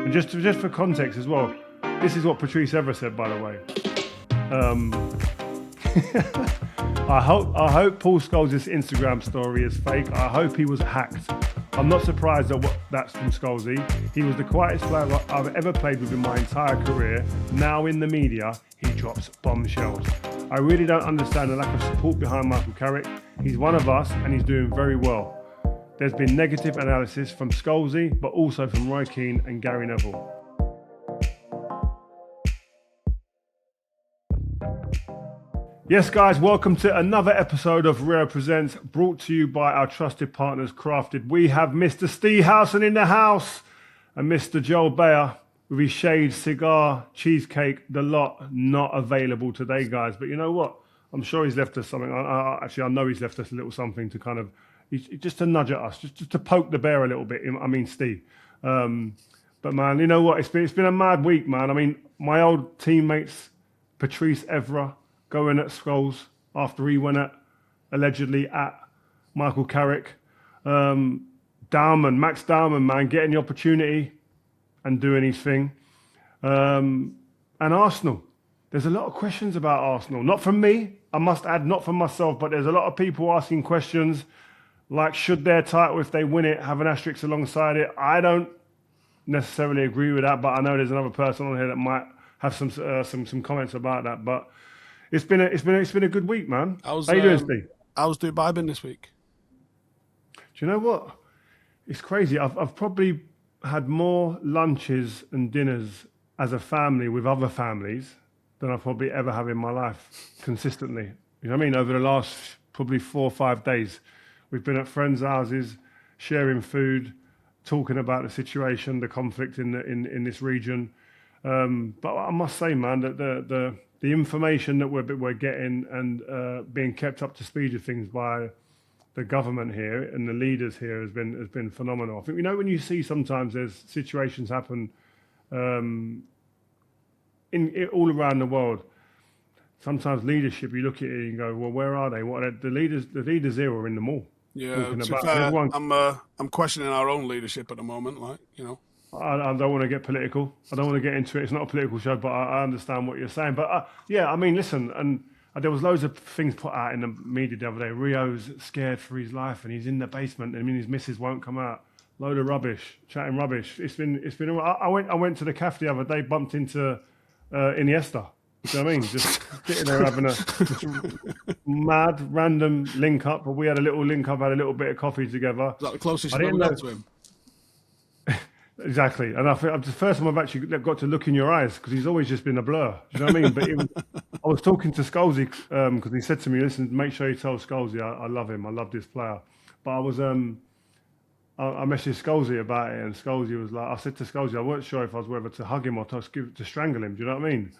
And just for context as well, this is what Patrice Evra said, by the way. I hope Paul Scholes' Instagram story is fake. I hope he was hacked. I'm not surprised at what that's from Scholesy. He was the quietest player I've ever played with in my entire career. Now in the media, he drops bombshells. I really don't understand the lack of support behind Michael Carrick. He's one of us and he's doing very well. There's been negative analysis from Scholesy, but also from Roy Keane and Gary Neville. Yes, guys, welcome to another episode of Rio Presents, brought to you by our trusted partners, Crafted. We have Mr. Ste Housen in the house and Mr. Joel Bayer with his shade, cigar, cheesecake, the lot, not available today, guys. But you know what? I'm sure he's left us something. I know he's left us a little something to kind of, just to nudge at us, just to poke the bear a little bit. I mean, Ste. But man, you know what? It's been a mad week, man. I mean, my old teammates, Patrice Evra, going at Scholes after he went allegedly at Michael Carrick. Max Dowman, man, getting the opportunity and doing his thing. And Arsenal. There's a lot of questions about Arsenal. Not from me, I must add, not from myself, but there's a lot of people asking questions like, should their title, if they win it, have an asterisk alongside it? I don't necessarily agree with that, but I know there's another person on here that might have some comments about that. But it's been a good week, man. How you doing, Steve? How's Dubai been this week? Do you know what? It's crazy. I've probably had more lunches and dinners as a family with other families than I probably ever have in my life consistently. You know what I mean? Over the last probably 4 or 5 days, we've been at friends' houses, sharing food, talking about the situation, the conflict in this region. But I must say, man, that the information that we're getting and being kept up to speed with things by the government here and the leaders here has been phenomenal. I think, you know, when you see sometimes there's situations happen in all around the world, sometimes leadership, you look at it and you go, well, where are they? What are the leaders here are in the mall. Yeah, to be fair, I'm questioning our own leadership at the moment, like, you know. I don't want to get political. I don't want to get into it. It's not a political show, but I understand what you're saying. But yeah, I mean, listen, and there was loads of things put out in the media the other day. Rio's scared for his life and he's in the basement. I mean, his missus won't come out. Load of rubbish, chatting rubbish. It's been. I went to the cafe the other day, bumped into Iniesta. Do you know what I mean? Just sitting there having a mad random link up. But we had a little link up, had a little bit of coffee together. Is that the closest you've ever got to him? Exactly, and I think the first time I've actually got to look in your eyes because he's always just been a blur. Do you know what I mean? But I was talking to Scholesy because he said to me, "Listen, make sure you tell Scholesy I love him. I love this player." But I messaged Scholesy about it, and Scholesy was like, I said to Scholesy, I wasn't sure if I was whether to hug him or to strangle him. Do you know what I mean?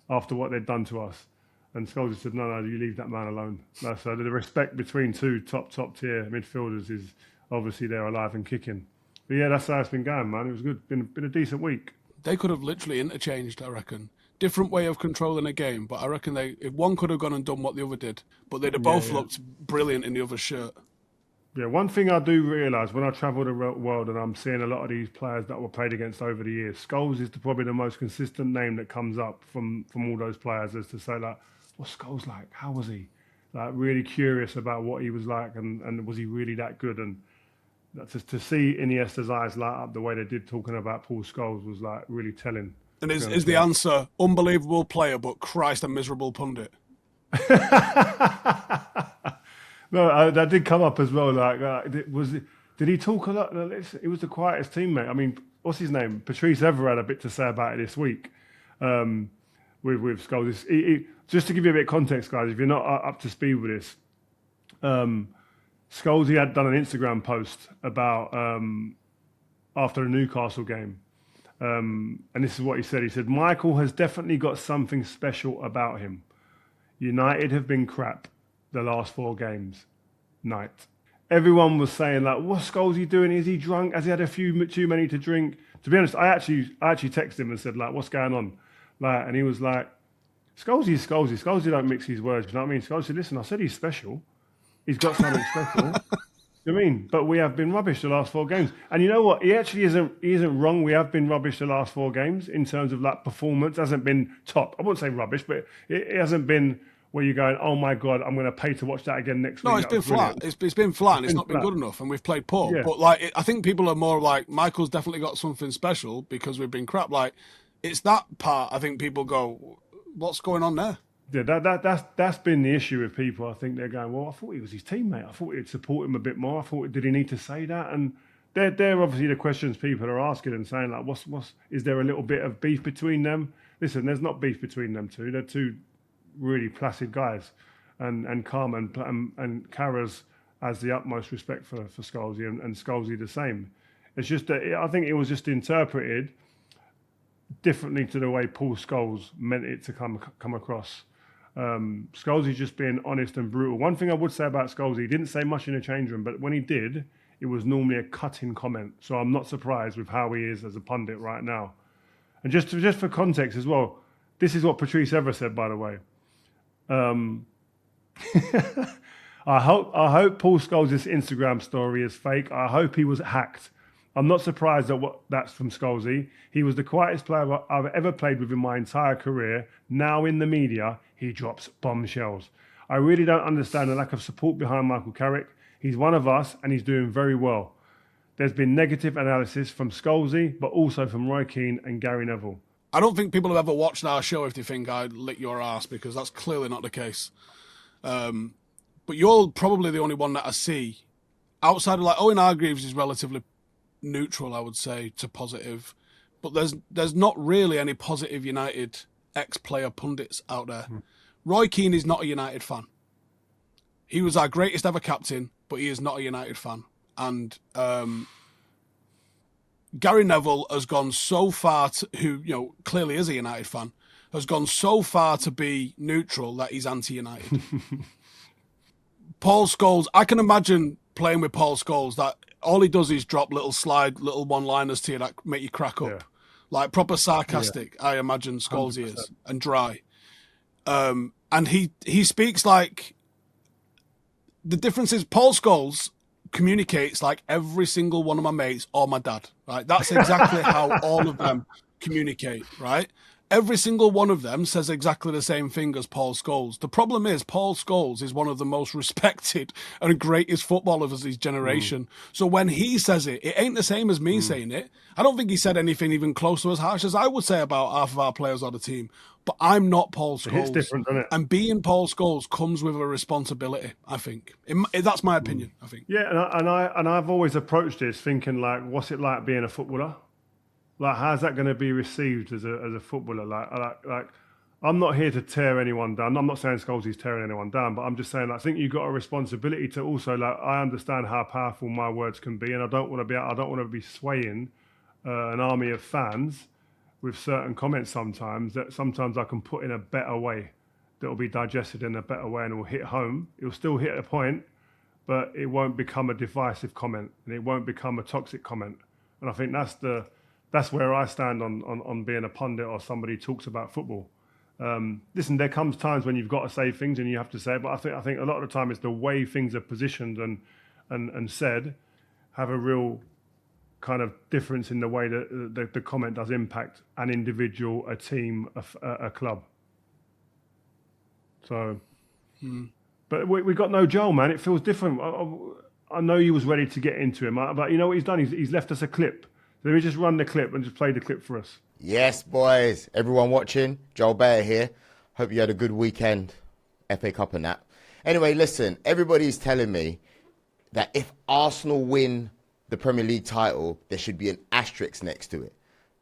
After what they'd done to us, and Scholesy said, "No, you leave that man alone." So the respect between two top tier midfielders is obviously they're alive and kicking. But yeah, that's how it's been going, man. It was good. Been a decent week. They could have literally interchanged, I reckon. Different way of controlling a game, but I reckon if one could have gone and done what the other did, but they'd have both looked brilliant in the other's shirt. Yeah, one thing I do realise when I travel the world and I'm seeing a lot of these players that were played against over the years, Scholes is probably the most consistent name that comes up from all those players, as to say, like, what's Scholes like? How was he? Like, really curious about what he was like and was he really that good? And to see Iniesta's eyes light up the way they did talking about Paul Scholes was like really telling. And is the answer unbelievable player, but Christ, a miserable pundit? No, that did come up as well. Did he talk a lot? It was the quietest teammate. I mean, what's his name? Patrice Evra had a bit to say about it this week with Scholes. Just to give you a bit of context, guys, if you're not up to speed with this, Scholesy had done an Instagram post about after the Newcastle game. And this is what he said. He said, Michael has definitely got something special about him. United have been crap the last 4 games. Night. Everyone was saying, like, what's Scholesy doing? Is he drunk? Has he had a few too many to drink? To be honest, I actually texted him and said, like, what's going on? Like, and he was like, Scholesy's Scholesy. Scholesy don't mix his words. You know what I mean? Scholesy, listen, I said he's special. He's got something special. I mean, but we have been rubbish the last 4 games. And you know what? He actually isn't wrong. We have been rubbish the last 4 games in terms of like performance. Hasn't been top. I wouldn't say rubbish, but it hasn't been where you're going, oh my God, I'm going to pay to watch that again next week. No, it's been flat. It's been flat and it's not been good enough, and we've played poor. Yeah. But like, I think people are more like, Michael's definitely got something special because we've been crap. Like, it's that part. I think people go, what's going on there? Yeah, that's been the issue with people. I think they're going, well, I thought he was his teammate. I thought he'd support him a bit more. I thought, did he need to say that? And they're obviously the questions people are asking and saying, like, is there a little bit of beef between them? Listen, there's not beef between them two. They're two really placid guys. And Calm and Carras has the utmost respect for Scholesy and Scholesy the same. It's just that I think it was just interpreted differently to the way Paul Scholes meant it to come across. Scholesy just being honest and brutal. One thing I would say about Scholesy, he didn't say much in the change room, but when he did, it was normally a cutting comment. So I'm not surprised with how he is as a pundit right now. And just for context as well, this is what Patrice Evra said, by the way. I hope Paul Scholes' Instagram story is fake. I hope he was hacked. I'm not surprised that's from Scholesy. He was the quietest player I've ever played with in my entire career. Now in the media, he drops bombshells. I really don't understand the lack of support behind Michael Carrick. He's one of us and he's doing very well. There's been negative analysis from Scholesy, but also from Roy Keane and Gary Neville. I don't think people have ever watched our show if they think I'd lick your ass, because that's clearly not the case. But you're probably the only one that I see outside of, like, Owen Hargreaves is relatively neutral, I would say, to positive. But there's not really any positive United ex-player pundits out there. Roy Keane is not a United fan. He was our greatest ever captain, but he is not a United fan. And Gary Neville has gone so far who clearly is a United fan, has gone so far to be neutral that he's anti-United. Paul Scholes, I can imagine playing with Paul Scholes that all he does is drop little one-liners to you that make you crack up. Yeah. Like proper sarcastic, I imagine Scholesy is, and dry. And he speaks like, the difference is Paul Scholes communicates like every single one of my mates or my dad, right? That's exactly how all of them communicate, right? Every single one of them says exactly the same thing as Paul Scholes. The problem is Paul Scholes is one of the most respected and greatest footballers of his generation. So when he says it ain't the same as me saying it. I don't think he said anything even close to as harsh as I would say about half of our players on the team. But I'm not Paul Scholes. It's different, isn't it? And being Paul Scholes comes with a responsibility, I think. That's my opinion, I think. Yeah, and I've always approached this thinking, like, what's it like being a footballer? Like, how's that going to be received as a footballer? Like, I'm not here to tear anyone down. I'm not saying Scholesy's tearing anyone down, but I'm just saying, I think you've got a responsibility to also, like, I understand how powerful my words can be, and I don't want to be swaying an army of fans with certain comments sometimes that sometimes I can put in a better way that will be digested in a better way and it will hit home. It will still hit a point, but it won't become a divisive comment and it won't become a toxic comment. And I think that's where I stand on being a pundit or somebody who talks about football. Listen, there comes times when you've got to say things and you have to say it, but I think a lot of the time it's the way things are positioned and said have a real kind of difference in the way that the comment does impact an individual, a team, a club. So, but we got no Joel, man. It feels different. I know you was ready to get into him, but you know what he's done? He's left us a clip. Let me just run the clip and just play the clip for us. Yes, boys. Everyone watching, Joel Bayer here. Hope you had a good weekend, FA Cup and that. Anyway, listen, everybody's telling me that if Arsenal win the Premier League title, there should be an asterisk next to it.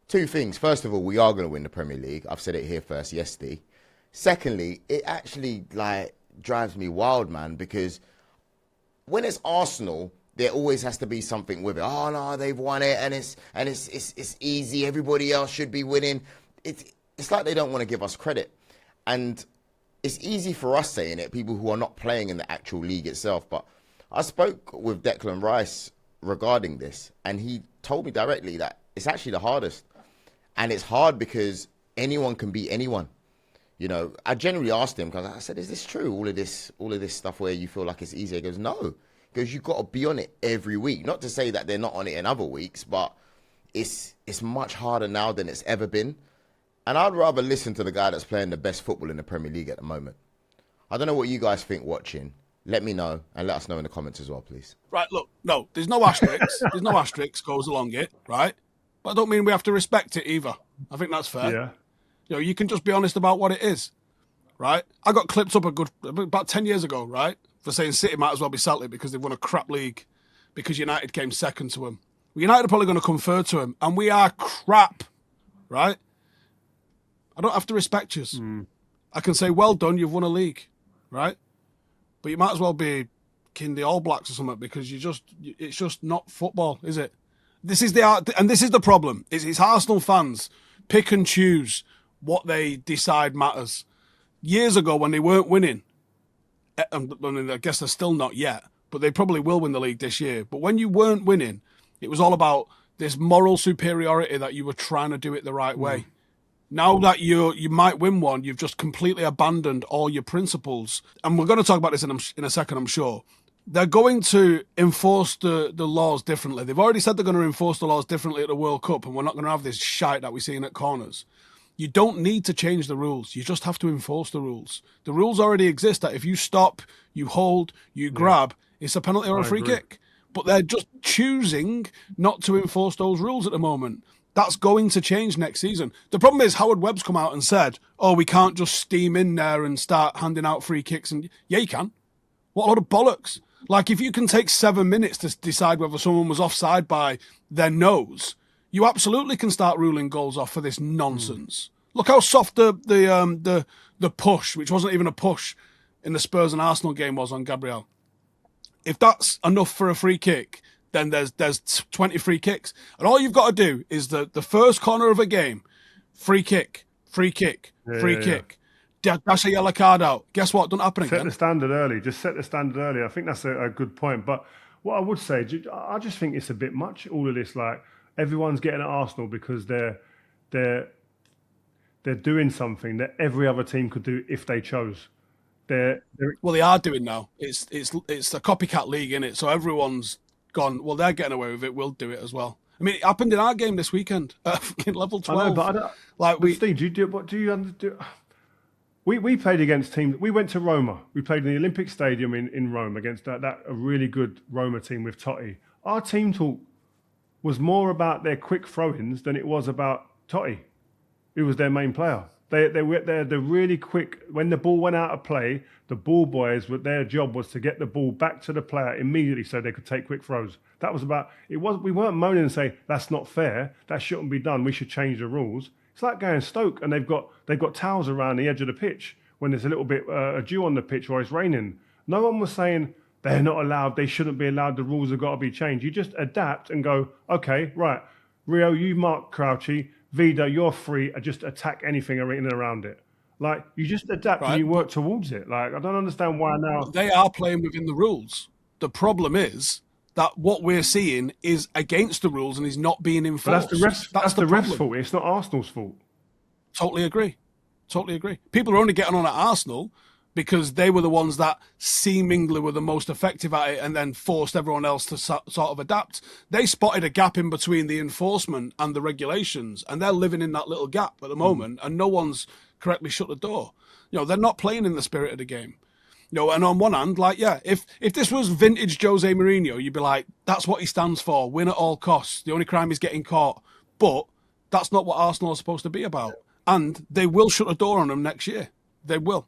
Two things. First of all, we are going to win the Premier League. I've said it here first, yesterday. Secondly, it actually drives me wild, man, because when it's Arsenal, there always has to be something with it. Oh no, they've won it, and it's easy. Everybody else should be winning. It's like they don't want to give us credit, and it's easy for us saying it, people who are not playing in the actual league itself. But I spoke with Declan Rice regarding this, and he told me directly that it's actually the hardest, and it's hard because anyone can beat anyone. You know, I generally asked him because I said, "Is this true? All of this stuff where you feel like it's easy?" He goes, "No." He because you've got to be on it every week. Not to say that they're not on it in other weeks, but it's much harder now than it's ever been. And I'd rather listen to the guy that's playing the best football in the Premier League at the moment. I don't know what you guys think watching. Let me know and let us know in the comments as well, please. Right, look, no, there's no asterisks. There's no asterisks goes along it, right? But I don't mean we have to respect it either. I think that's fair. Yeah. You know, you can just be honest about what it is, right? I got clipped up about 10 years ago, right, for saying City might as well be Celtic because they've won a crap league because United came second to them. Well, United are probably going to come third to them, and we are crap, right? I don't have to respect you. I can say, well done, you've won a league, right? But you might as well be king the All Blacks or something because it's just not football, is it? This is the problem. It's Arsenal fans pick and choose what they decide matters. Years ago when they weren't winning, I guess they're still not yet, but they probably will win the league this year. But when you weren't winning, it was all about this moral superiority that you were trying to do it the right way. Now that you might win one, you've just completely abandoned all your principles. And we're going to talk about this in a second, I'm sure. They're going to enforce the laws differently. They've already said they're going to enforce the laws differently at the World Cup, and we're not going to have this shite that we're seeing at corners. You don't need to change the rules. You just have to enforce the rules. The rules already exist that if you stop, you hold, you grab, it's a penalty or a free kick. But they're just choosing not to enforce those rules at the moment. That's going to change next season. The problem is Howard Webb's come out and said, oh, we can't just steam in there and start handing out free kicks. And yeah, you can. What a lot of bollocks. Like, if you can take 7 minutes to decide whether someone was offside by their nose, you absolutely can start ruling goals off for this nonsense. Look how soft the push, which wasn't even a push, in the Spurs and Arsenal game was on Gabriel. If that's enough for a free kick, then there's 20 free kicks. And all you've got to do is the first corner of a game, free kick. Dash a yellow card out. Guess what? Don't happen again. Set the standard early. Just set the standard early. I think that's a good point. But what I would say, I just think it's a bit much, all of this. Like, everyone's getting at Arsenal because they're doing something that every other team could do if they chose. Well, they are doing now. It's a copycat league, isn't it? So everyone's gone, well, they're getting away with it. We'll do it as well. I mean, it happened in our game this weekend in level 12. I know, but I don't, like Steve, what do you do? We played against teams. We went to Roma. We played in the Olympic Stadium in Rome against that a really good Roma team with Totti. Our team talk was more about their quick throw-ins than it was about Totti, who was their main player. They're really quick. When the ball went out of play, the ball boys, their job was to get the ball back to the player immediately so they could take quick throws. That was about it. We weren't moaning and saying that's not fair. That shouldn't be done. We should change the rules. It's like going Stoke and they've got towels around the edge of the pitch when there's a little bit a dew on the pitch or it's raining. No one was saying they're not allowed. They shouldn't be allowed. The rules have got to be changed. You just adapt and go, okay, right, Rio, you mark Crouchy. Vida, you're free. Just attack anything in and around it. Like, you just adapt and you work towards it. Like, I don't understand why now. They are playing within the rules. The problem is that what we're seeing is against the rules and is not being enforced. But that's the ref's fault. It's not Arsenal's fault. Totally agree. People are only getting on at Arsenal because they were the ones that seemingly were the most effective at it and then forced everyone else to sort of adapt. They spotted a gap in between the enforcement and the regulations, and they're living in that little gap at the moment, and no one's correctly shut the door. You know, they're not playing in the spirit of the game. You know, and on one hand, like, yeah, if this was vintage Jose Mourinho, you'd be like, that's what he stands for, win at all costs. The only crime is getting caught. But that's not what Arsenal are supposed to be about. And they will shut the door on them next year. They will.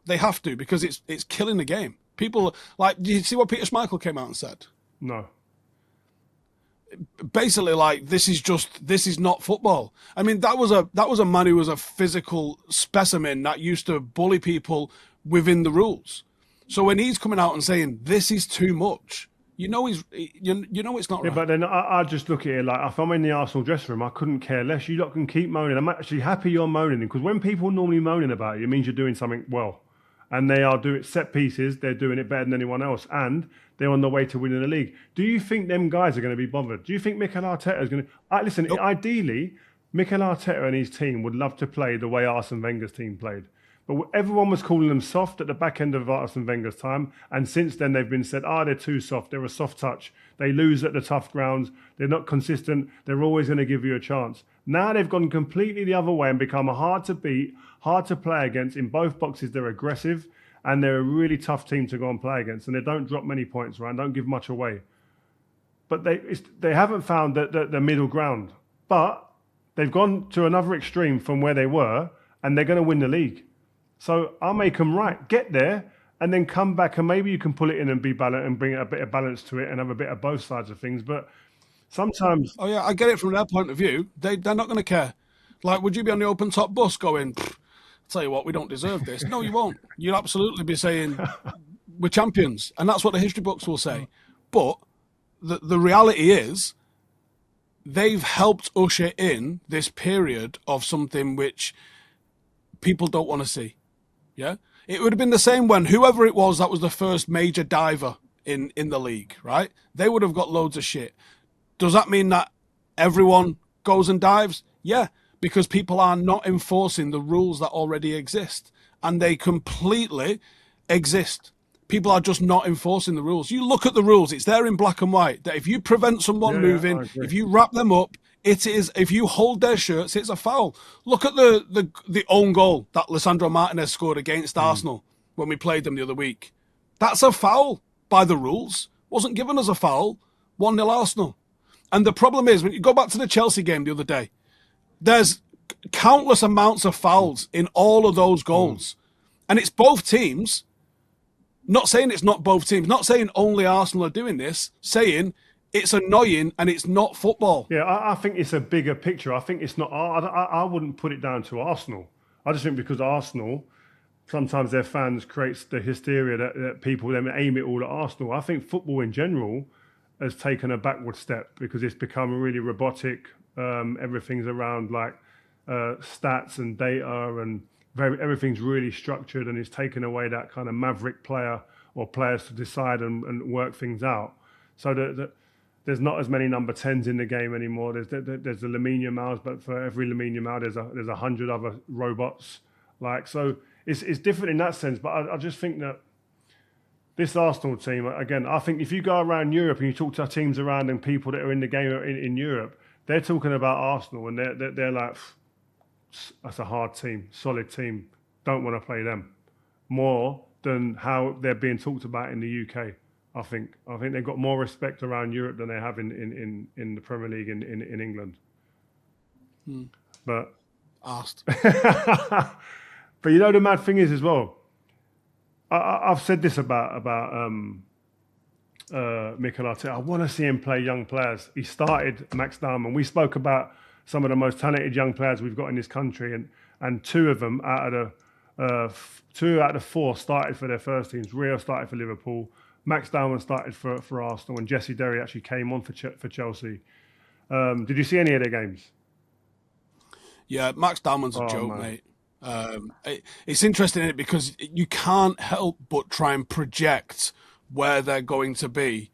They have to, because it's killing the game. People, like, do you see what Peter Schmeichel came out and said? No. Basically, like, this is not football. I mean, that was a man who was a physical specimen that used to bully people within the rules. So when he's coming out and saying this is too much, you know it's not right. Yeah, but then I just look at it like, if I'm in the Arsenal dressing room, I couldn't care less. You lot can keep moaning. I'm actually happy you're moaning, because when people normally moaning about it means you're doing something well. And they are doing set pieces, they're doing it better than anyone else, and they're on the way to winning the league. Do you think them guys are going to be bothered? Do you think Mikel Arteta is going to... Listen, Ideally, Mikel Arteta and his team would love to play the way Arsene Wenger's team played. But everyone was calling them soft at the back end of Arsene Wenger's time. And since then, they've been said, they're too soft. They're a soft touch. They lose at the tough grounds. They're not consistent. They're always going to give you a chance. Now they've gone completely the other way and become hard to beat, hard to play against. In both boxes, they're aggressive. And they're a really tough team to go and play against. And they don't drop many points, right? Don't give much away. But they haven't found the middle ground. But they've gone to another extreme from where they were. And they're going to win the league. So I'll make them right. Get there and then come back, and maybe you can pull it in and be balanced and bring a bit of balance to it and have a bit of both sides of things. But sometimes... Oh, yeah, I get it from their point of view. They're not going to care. Like, would you be on the open top bus going, I'll tell you what, we don't deserve this? No, you won't. You'll absolutely be saying, we're champions. And that's what the history books will say. But the reality is, they've helped usher in this period of something which people don't want to see. Yeah, it would have been the same when whoever it was that was the first major diver in the league, right? They would have got loads of shit. Does that mean that everyone goes and dives? Yeah, because people are not enforcing the rules that already exist, and they completely exist. People are just not enforcing the rules. You look at the rules; it's there in black and white that if you prevent someone moving, if you wrap them up, it is, if you hold their shirts, it's a foul. Look at the own goal that Lisandro Martinez scored against Arsenal when we played them the other week. That's a foul by the rules. Wasn't given as a foul. 1-0 Arsenal. And the problem is, when you go back to the Chelsea game the other day, there's countless amounts of fouls in all of those goals. And it's both teams. Not saying it's not both teams. Not saying only Arsenal are doing this. Saying... it's annoying and it's not football. Yeah, I think it's a bigger picture. I think it's not... I wouldn't put it down to Arsenal. I just think because Arsenal, sometimes their fans creates the hysteria that people then aim it all at Arsenal. I think football in general has taken a backward step because it's become really robotic. Everything's around like stats and data and everything's really structured, and it's taken away that kind of maverick player or players to decide and work things out. So there's not as many number 10s in the game anymore. There's the Lamine Yamals, but for every Lamine Yamal, there's 100 other robots. So it's different in that sense. But I just think that this Arsenal team, again, I think if you go around Europe and you talk to teams around and people that are in the game in Europe, they're talking about Arsenal and they're like, that's a hard team, solid team. Don't want to play them. More than how they're being talked about in the UK. I think they've got more respect around Europe than they have in the Premier League in England. But asked. But you know the mad thing is as well. I've said this about Mikel Arteta. I want to see him play young players. He started Max Dowman. We spoke about some of the most talented young players we've got in this country, and two of them out of the four started for their first teams. Rio started for Liverpool. Max Dowman started for Arsenal, and Jesse Derry actually came on for Chelsea. Did you see any of their games? Yeah, Max Dowman's a joke, mate. It's interesting, isn't it? Because you can't help but try and project where they're going to be.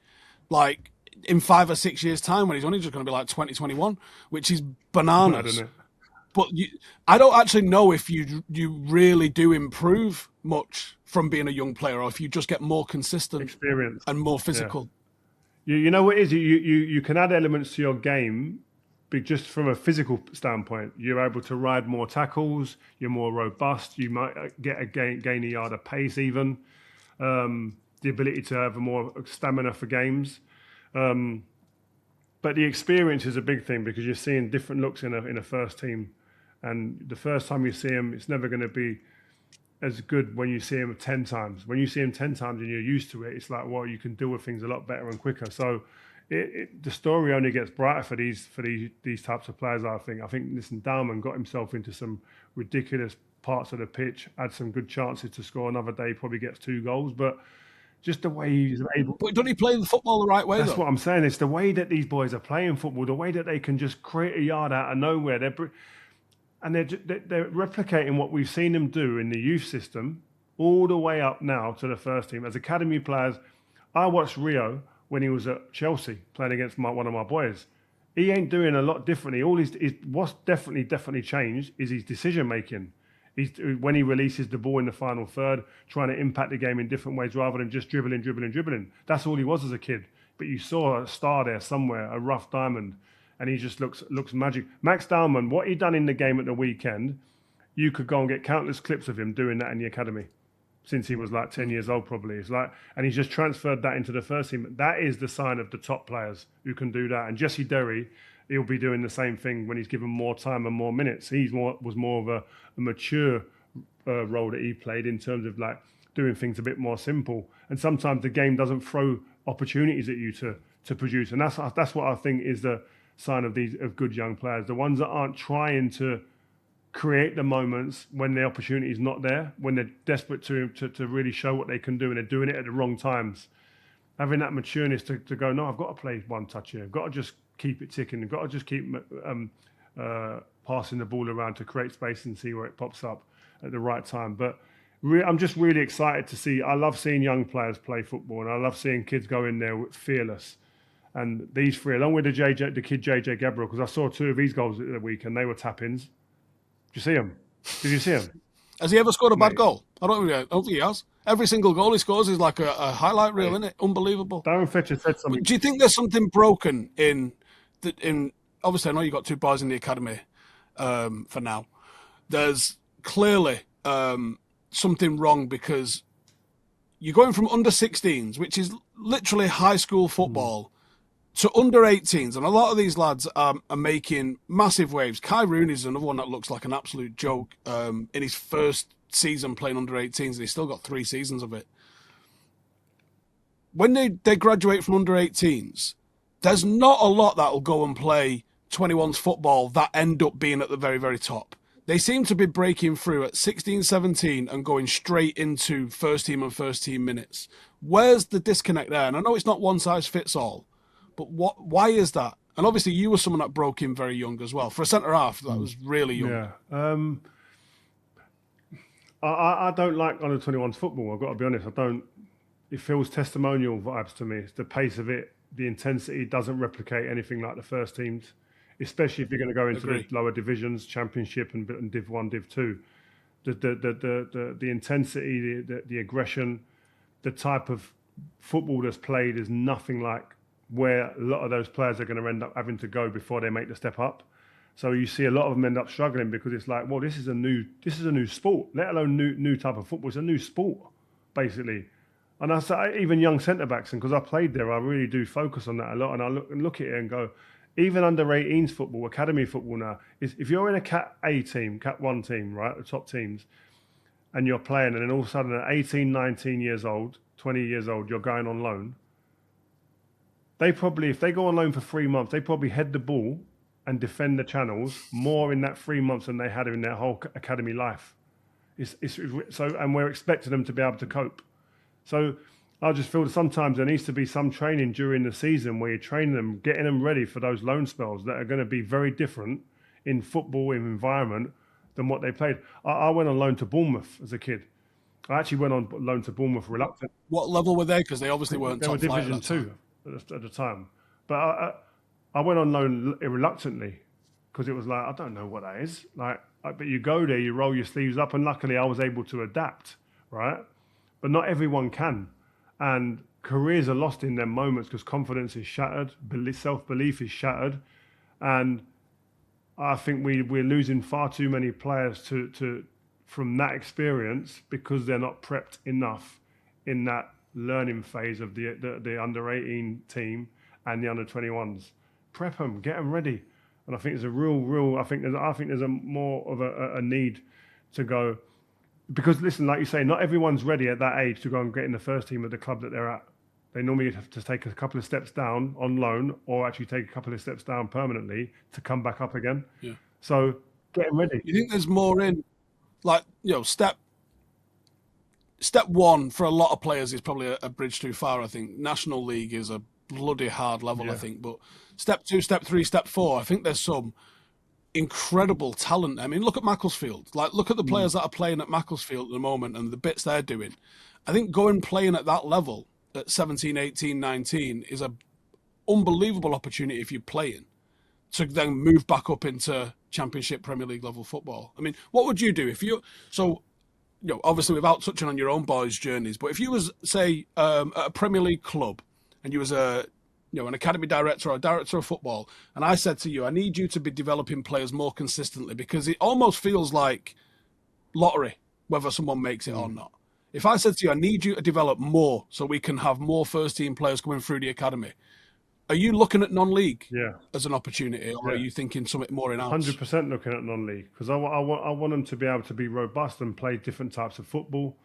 Like, in 5 or 6 years' time, when he's only just going to be like 2021, which is bananas. But I don't actually know if you really do improve much from being a young player, or if you just get more consistent experience and more physical. Yeah. You know what it is? You can add elements to your game, but just from a physical standpoint, you're able to ride more tackles, you're more robust, you might gain a yard of pace even, the ability to have more stamina for games. But the experience is a big thing because you're seeing different looks in a first team. And the first time you see him, it's never going to be as good when you see him 10 times. When you see him 10 times and you're used to it, it's like, well, you can deal with things a lot better and quicker. So the story only gets brighter for these types of players, I think. Listen, Dowman got himself into some ridiculous parts of the pitch, had some good chances to score another day, probably gets 2 goals, but just the way he's able... But don't he play the football the right way, That's what I'm saying. It's the way that these boys are playing football, the way that they can just create a yard out of nowhere. They're replicating what we've seen them do in the youth system all the way up now to the first team. As academy players, I watched Rio when he was at Chelsea playing against one of my boys. He ain't doing a lot differently. What's definitely changed is his decision making. When he releases the ball in the final third, trying to impact the game in different ways rather than just dribbling. That's all he was as a kid. But you saw a star there somewhere, a rough diamond, and he just looks magic. Max Dowman, what he done in the game at the weekend, you could go and get countless clips of him doing that in the academy since he was like 10 years old probably. It's like, and he's just transferred that into the first team. That is the sign of the top players who can do that. And Jesse Derry, he'll be doing the same thing when he's given more time and more minutes. Was more of a mature role that he played in terms of like doing things a bit more simple. And sometimes the game doesn't throw opportunities at you to produce. And that's what I think is the sign of good young players. The ones that aren't trying to create the moments when the opportunity is not there, when they're desperate to really show what they can do and they're doing it at the wrong times. Having that matureness to go, no, I've got to play one touch here. I've got to just keep it ticking. I've got to just keep passing the ball around to create space and see where it pops up at the right time. But I'm just really excited to see. I love seeing young players play football, and I love seeing kids go in there fearless. And these three, along with the kid JJ Gabriel, because I saw 2 of his goals at the weekend, they were tap-ins. Did you see him? Did you see him? Has he ever scored a bad goal? I don't think he has. Every single goal he scores is like a highlight reel, isn't it? Unbelievable. Darren Fletcher said something. Do you think there's something broken in obviously, I know you've got 2 boys in the academy for now. There's clearly something wrong because you're going from under 16s, which is literally high school football, to under 18s. And a lot of these lads are making massive waves. Kai Rooney's another one that looks like an absolute joke in his first season playing under 18s, and he's still got 3 seasons of it. When they graduate from under 18s, there's not a lot that will go and play 21s football that end up being at the very, very top. They seem to be breaking through at 16, 17 and going straight into first team and first team minutes. Where's the disconnect there? And I know it's not one size fits all, but why is that? And obviously you were someone that broke in very young as well. For a centre-half, that was really young. Yeah. I don't like under 21s football, I've got to be honest. It feels testimonial vibes to me. It's the pace of it, the intensity doesn't replicate anything like the first teams, especially if you're going to go into the lower divisions, Championship and Div 1, Div 2. The intensity, the aggression, the type of football that's played is nothing like where a lot of those players are going to end up having to go before they make the step up. So you see a lot of them end up struggling because it's like, well, this is a new sport, let alone new type of football. It's a new sport, basically. And I say even young centre backs, and because I played there, I really do focus on that a lot. And I look at it and go, even under 18s football, academy football now, is if you're in a Cat A team, Cat 1 team, right, the top teams, and you're playing, and then all of a sudden at 18, 19 years old, 20 years old, you're going on loan. They probably, if they go on loan for 3 months, they probably head the ball and defend the channels more in that 3 months than they had in their whole academy life. And we're expecting them to be able to cope. So I just feel that sometimes there needs to be some training during the season where you train them, getting them ready for those loan spells that are going to be very different in football environment than what they played. I went on loan to Bournemouth as a kid. I actually went on loan to Bournemouth reluctant. What level were they? Because they obviously weren't top flight. They were Division 2 at the time. But I went on loan reluctantly because it was like, I don't know what that is. But you go there, you roll your sleeves up, and luckily I was able to adapt, right? But not everyone can. And careers are lost in them moments because confidence is shattered, self-belief is shattered. And I think we're losing far too many players from that experience because they're not prepped enough in that learning phase of the under 18 team and the under 21s. Prep them, get them ready. And I think there's I think there's a more of a need to go. Because listen, like you say, not everyone's ready at that age to go and get in the first team at the club that they're at. They normally have to take a couple of steps down on loan or actually take a couple of steps down permanently to come back up again. Yeah. So get them ready. You think there's more in, like, step one for a lot of players is probably a bridge too far, I think. National League is a bloody hard level, I think. But step 2, step 3, step 4, I think there's some incredible talent. I mean, look at Macclesfield. Look at the players that are playing at Macclesfield at the moment and the bits they're doing. I think going playing at that level at 17, 18, 19 is a unbelievable opportunity if you're playing to then move back up into Championship, Premier League level football. I mean, what would you do if you... So, obviously without touching on your own boys' journeys, but if you was, say, at a Premier League club and you was an academy director or a director of football, and I said to you, I need you to be developing players more consistently because it almost feels like lottery whether someone makes it or not. If I said to you, I need you to develop more so we can have more first-team players coming through the academy, are you looking at non-league as an opportunity, or are you thinking something more in-house? 100% looking at non-league, because I want them to be able to be robust and play different types of football,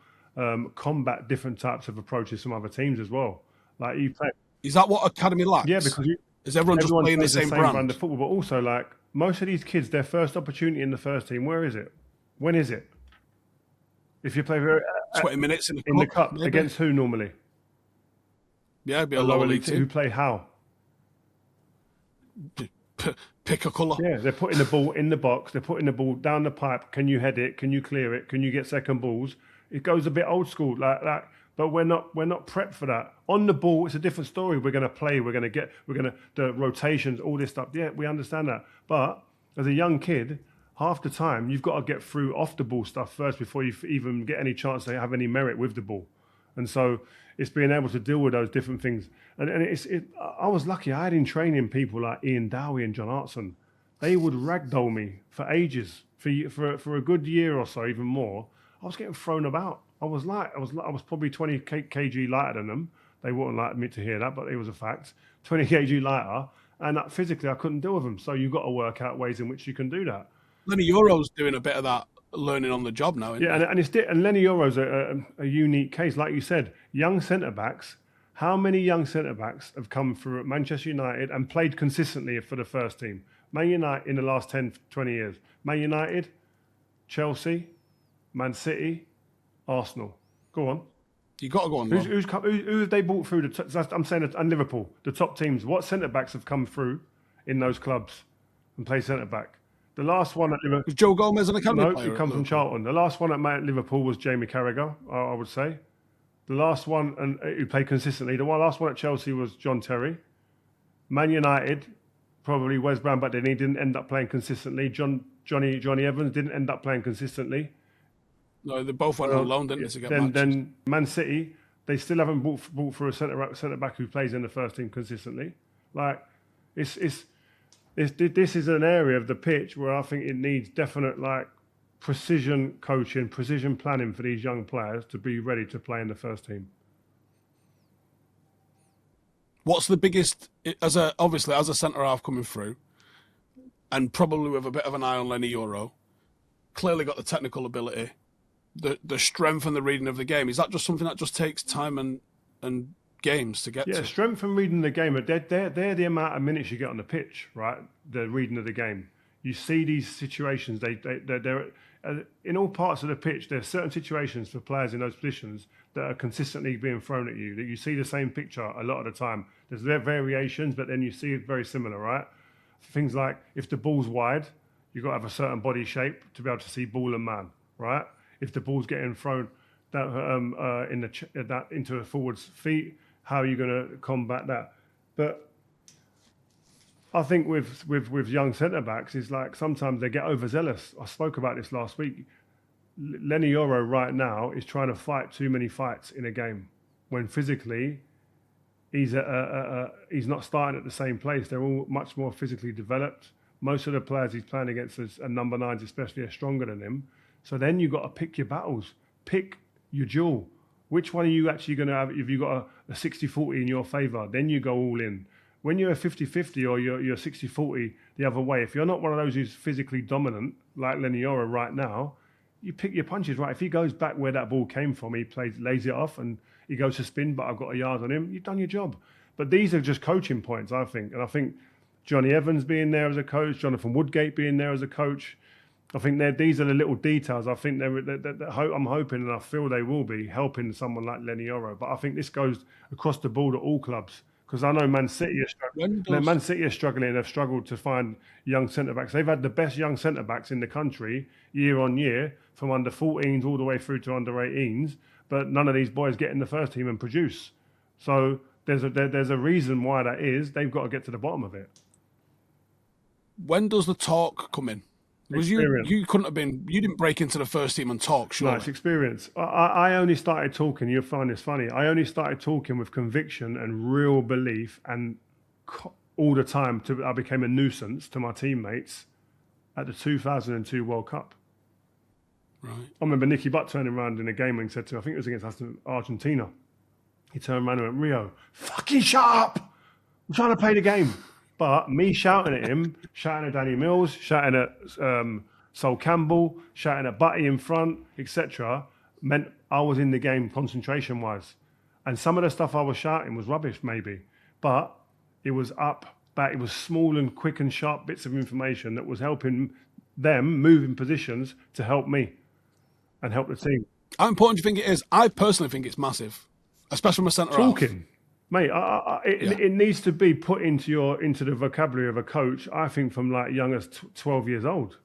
combat different types of approaches from other teams as well. Like you play. Is that what academy lacks? Yeah, because is everyone just playing the same brand of football? But also, like most of these kids, their first opportunity in the first team, where is it? When is it? If you play 20 minutes in the cup maybe. Against who normally? Yeah, it'd be a lower league team. Who play how? Pick a colour. Yeah, they're putting the ball in the box. They're putting the ball down the pipe. Can you head it? Can you clear it? Can you get second balls? It goes a bit old school like that. But we're not prepped for that. On the ball, it's a different story. We're going to play. The rotations, all this stuff. Yeah, we understand that. But as a young kid, half the time you've got to get through off the ball stuff first before you even get any chance to have any merit with the ball. And so it's being able to deal with those different things. And I was lucky. I had in training people like Ian Dowie and John Artson. They would ragdoll me for ages, for a good year or so, even more. I was getting thrown about. I was probably 20 kg lighter than them. They wouldn't like me to hear that, but it was a fact. 20 kg lighter, and physically I couldn't deal with them. So you've got to work out ways in which you can do that. Lenny Euro's doing a bit of that learning on the job now, isn't he? And Lenny Euro's a unique case. Like you said, young centre-backs. How many young centre-backs have come through at Manchester United and played consistently for the first team? Man United in the last 10, 20 years. Man United, Chelsea, Man City, Arsenal. Go on. You got to go on. Who have they brought through? I'm saying, and Liverpool, the top teams. What centre-backs have come through in those clubs and played centre-back? The last one at Liverpool... Was Joe Gomez an academy player? No, he comes from Charlton. The last one at Liverpool was Jamie Carragher, I would say. The last one, who played consistently, last one at Chelsea was John Terry. Man United, probably Wes Brown, but then he didn't end up playing consistently. Johnny Evans didn't end up playing consistently. No, they both went on loan, didn't they, to get matches? Then Man City, they still haven't brought through a centre-back who plays in the first team consistently. Like, this is an area of the pitch where I think it needs definite precision coaching, precision planning for these young players to be ready to play in the first team. What's the biggest, as a centre-half coming through, and probably with a bit of an eye on Lenny Euro, clearly got the technical ability, the strength and the reading of the game. Is that just something that just takes time and games to get to? Yeah, strength and reading the game, they're the amount of minutes you get on the pitch, right? The reading of the game. You see these situations, they're in all parts of the pitch, there are certain situations for players in those positions that are consistently being thrown at you, that you see the same picture a lot of the time. There's variations, but then you see it very similar, right? Things like if the ball's wide, you've got to have a certain body shape to be able to see ball and man, right? If the ball's getting thrown into a forward's feet, how are you going to combat that? But I think with young centre-backs, it's like sometimes they get overzealous. I spoke about this last week. Lenny Euro right now is trying to fight too many fights in a game when physically he's not starting at the same place. They're all much more physically developed. Most of the players he's playing against as number nines especially are stronger than him. So then you've got to pick your battles. Pick your duel. Which one are you actually going to have? If you've got a 60-40 in your favour, then you go all in. When you're a 50-50 or you're 60-40 the other way, if you're not one of those who's physically dominant, like Lenny Euro right now, you pick your punches, right? If he goes back where that ball came from, he lays it off and he goes to spin, but I've got a yard on him, you've done your job. But these are just coaching points, I think. And I think Johnny Evans being there as a coach, Jonathan Woodgate being there as a coach, I think these are the little details. I think I'm hoping and I feel they will be helping someone like Lenny Euro. But I think this goes across the board at all clubs. Because I know Man City are struggling. Man City are struggling. They've struggled to find young centre-backs. They've had the best young centre-backs in the country year on year, from under 14s all the way through to under 18s. But none of these boys get in the first team and produce. So there's a reason why that is. They've got to get to the bottom of it. When does the talk come in? Was you couldn't have been, you didn't break into the first team and talk, surely? No, it's experience. I only started talking, you'll find this funny, I only started talking with conviction and real belief and all the time. I became a nuisance to my teammates at the 2002 World Cup. Right. I remember Nicky Butt turning around in a game and said to me, I think it was against Argentina, he turned around and went, Rio, fucking shut up! I'm trying to play the game. But me shouting at him, shouting at Danny Mills, shouting at Sol Campbell, shouting at Butty in front, etc., meant I was in the game concentration-wise. And some of the stuff I was shouting was rubbish, maybe. But it was back. It was small and quick and sharp bits of information that was helping them move in positions to help me and help the team. How important do you think it is? I personally think it's massive, especially from a centre-half. Talking. Mate, it needs to be put into the vocabulary of a coach, I think, from like young as 12 years old.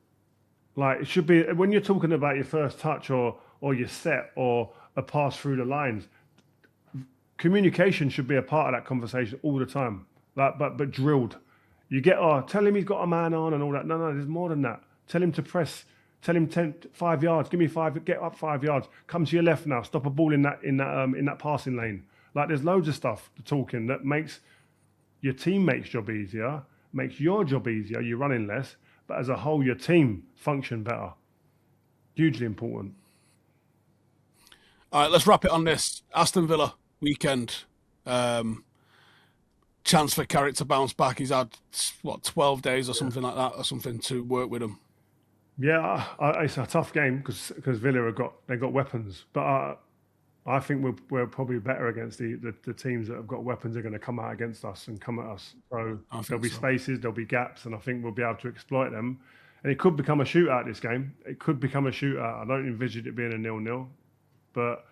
Like, it should be, when you're talking about your first touch or your set or a pass through the lines, communication should be a part of that conversation all the time. Like, but drilled. You get, tell him he's got a man on and all that. No, there's more than that. Tell him to press. Tell him 5 yards. Give me 5. Get up 5 yards. Come to your left now. Stop a ball in that passing lane. Like, there's loads of stuff talking that makes your teammates' job easier, makes your job easier, you're running less, but as a whole, your team function better. Hugely important. All right, let's wrap it on this. Aston Villa weekend. Chance for Carrick to bounce back. He's had, 12 days or something like that, or something to work with him. Yeah, it's a tough game because Villa have got weapons, but I think we're probably better against the teams that have got weapons. Are going to come out against us and come at us. So there'll be spaces, there'll be gaps, and I think we'll be able to exploit them. And it could become a shootout this game. It could become a shootout. I don't envisage it being a 0-0, but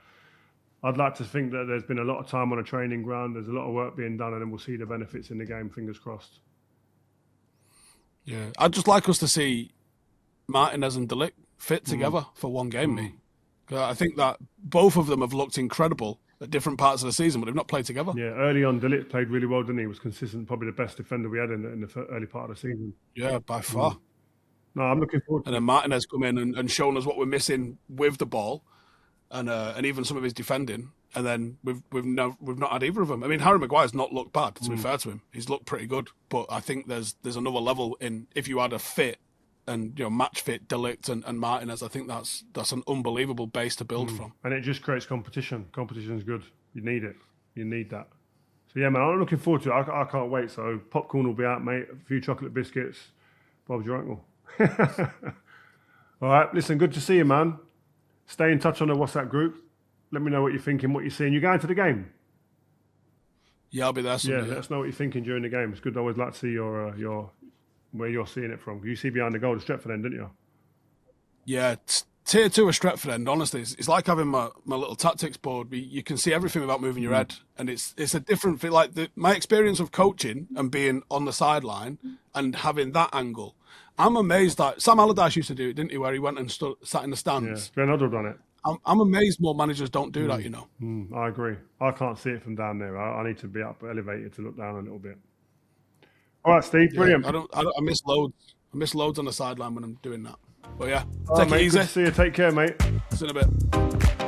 I'd like to think that there's been a lot of time on a training ground. There's a lot of work being done, and then we'll see the benefits in the game. Fingers crossed. Yeah, I'd just like us to see Martinez and De Ligt fit together for one game, me. I think that both of them have looked incredible at different parts of the season, but they've not played together. Yeah, early on, De Ligt played really well, didn't he? He was consistent, probably the best defender we had in the early part of the season. Yeah, by far. No, I'm looking forward to And then Martinez come in and shown us what we're missing with the ball and even some of his defending. And then we've not had either of them. I mean, Harry Maguire's not looked bad, to be fair to him. He's looked pretty good. But I think there's another level in if you had a fit and match fit De Ligt and Martinez. I think that's an unbelievable base to build from. And it just creates competition. Competition's good. You need it. You need that. So yeah, man, I'm looking forward to it. I can't wait. So popcorn will be out, mate. A few chocolate biscuits. Bob's your uncle. All right, listen, good to see you, man. Stay in touch on the WhatsApp group. Let me know what you're thinking, what you're seeing. You're going to the game? Yeah, I'll be there someday. Yeah, let us know what you're thinking during the game. It's good. I always like to see your where you're seeing it from. You see behind the goal at Stretford End, didn't you? Yeah, tier 2 of Stretford End, honestly, it's like having my little tactics board. You can see everything without moving your head. And it's a different thing. Like my experience of coaching and being on the sideline and having that angle, I'm amazed that Sam Allardyce used to do it, didn't he, where he went and sat in the stands. Yeah, Glenn Hoddle done it. I'm amazed more managers don't do that, I agree. I can't see it from down there. I need to be up elevated to look down a little bit. All right, Steve, brilliant. I miss loads. I miss loads on the sideline when I'm doing that. But yeah, All take right, it mate, easy. Good to see you. Take care, mate. See you in a bit.